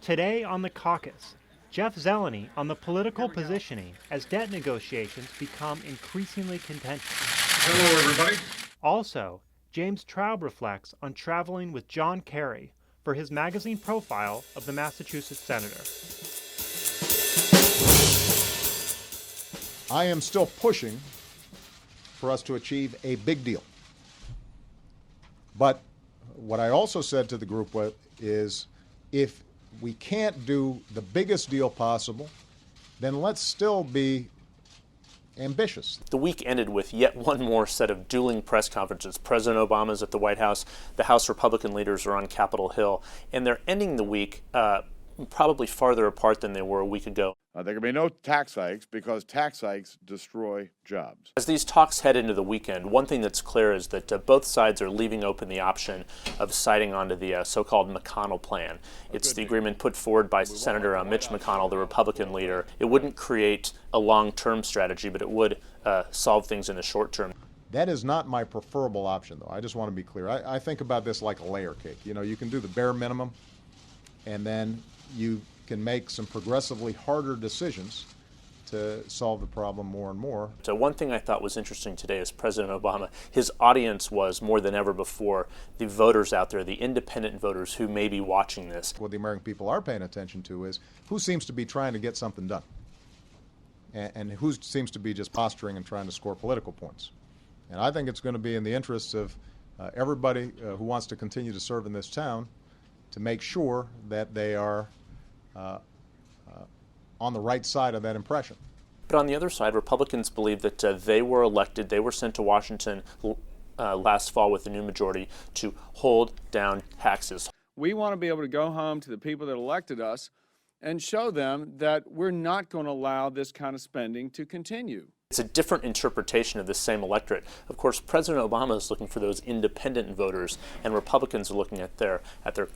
Today on the Caucus, Jeff Zeleny on the political positioning as debt negotiations become increasingly contentious. Hello, everybody. Also, James Traub reflects on traveling with John Kerry for his magazine profile of the Massachusetts senator. I am still pushing for us to achieve a big deal. But what I also said to the group is, if we can't do the biggest deal possible, then let's still be ambitious. The week ended with yet one more set of dueling press conferences. President Obama's at the White House, the House Republican leaders are on Capitol Hill, and they're ending the week probably farther apart than they were a week ago. There can be no tax hikes because tax hikes destroy jobs. As these talks head into the weekend, one thing that's clear is that both sides are leaving open the option of signing onto the so-called McConnell plan. It's the agreement put forward by Senator Mitch McConnell, the Republican leader. It wouldn't create a long-term strategy, but it would solve things in the short term. That is not my preferable option, though. I just want to be clear. I think about this like a layer cake. You know, you can do the bare minimum, and then you can make some progressively harder decisions to solve the problem more and more. So one thing I thought was interesting today is President Obama, his audience was more than ever before the voters out there, the independent voters who may be watching this. What the American people are paying attention to is who seems to be trying to get something done and who seems to be just posturing and trying to score political points. And I think it's going to be in the interests of everybody who wants to continue to serve in this town to make sure that they are on the right side of that impression. But on the other side, Republicans believe that they were elected, they were sent to Washington last fall with the new majority to hold down taxes. We want to be able to go home to the people that elected us and show them that we're not going to allow this kind of spending to continue. It's a different interpretation of the same electorate. Of course, President Obama is looking for those independent voters, and Republicans are looking at their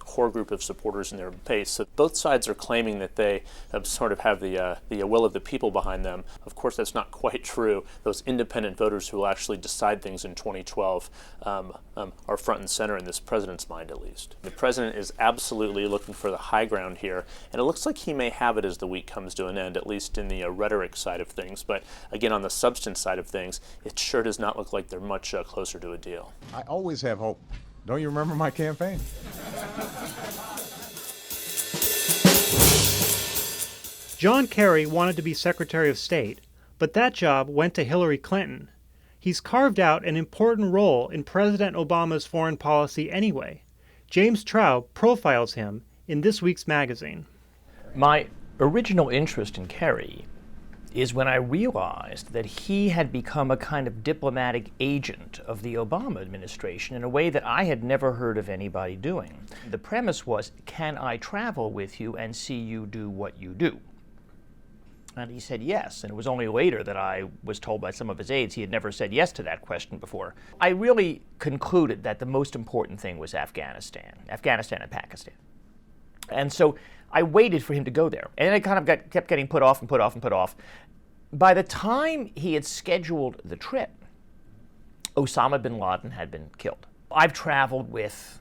core group of supporters in their base. So both sides are claiming that they sort of have the will of the people behind them. Of course, that's not quite true. Those independent voters who will actually decide things in 2012 are front and center in this president's mind, at least. The president is absolutely looking for the high ground here, and it looks like he may have it as the week comes to an end, at least in the rhetoric side of things. But again, on the substance side of things, it sure does not look like they're much closer to a deal. I always have hope. Don't you remember my campaign? John Kerry wanted to be Secretary of State, but that job went to Hillary Clinton. He's carved out an important role in President Obama's foreign policy anyway. James Traub profiles him in this week's magazine. My original interest in Kerry is when I realized that he had become a kind of diplomatic agent of the Obama administration in a way that I had never heard of anybody doing. The premise was, can I travel with you and see you do what you do? And he said yes, and it was only later that I was told by some of his aides he had never said yes to that question before. I really concluded that the most important thing was Afghanistan and Pakistan. And so I waited for him to go there, and it kind of kept getting put off and put off and put off. By the time he had scheduled the trip, Osama bin Laden had been killed. I've traveled with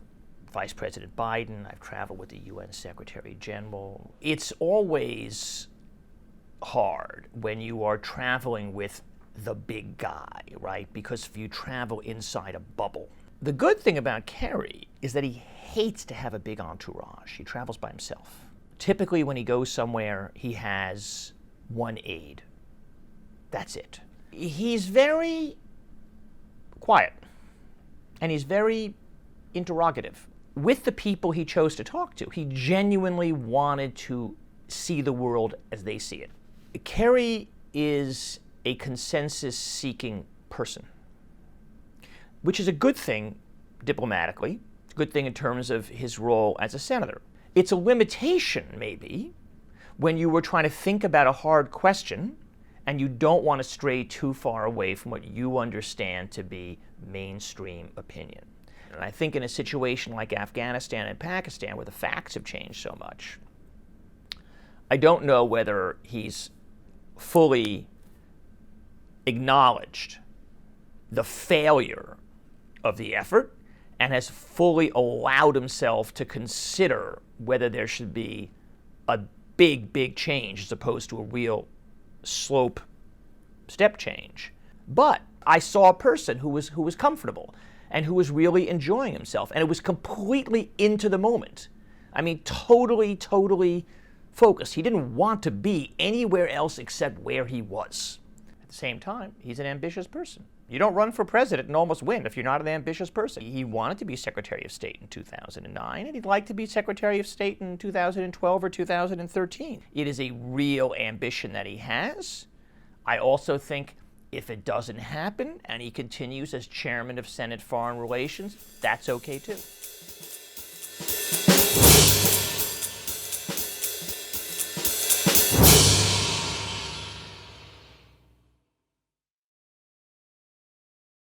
Vice President Biden. I've traveled with the UN Secretary General. It's always hard when you are traveling with the big guy, right? Because you travel inside a bubble. The good thing about Kerry is that he hates to have a big entourage. He travels by himself. Typically, when he goes somewhere, he has one aide. That's it. He's very quiet, and he's very interrogative. With the people he chose to talk to, he genuinely wanted to see the world as they see it. Kerry is a consensus-seeking person, which is a good thing diplomatically. It's a good thing in terms of his role as a senator. It's a limitation, maybe, when you were trying to think about a hard question and you don't want to stray too far away from what you understand to be mainstream opinion. And I think in a situation like Afghanistan and Pakistan, where the facts have changed so much, I don't know whether he's fully acknowledged the failure of the effort and has fully allowed himself to consider whether there should be a big, big change as opposed to a real slope step change. But I saw a person who was comfortable and who was really enjoying himself, and it was completely into the moment. I mean, totally focused. He didn't want to be anywhere else except where he was. At the same time, he's an ambitious person. You don't run for president and almost win if you're not an ambitious person. He wanted to be Secretary of State in 2009, and he'd like to be Secretary of State in 2012 or 2013. It is a real ambition that he has. I also think if it doesn't happen and he continues as chairman of Senate Foreign Relations, that's okay too.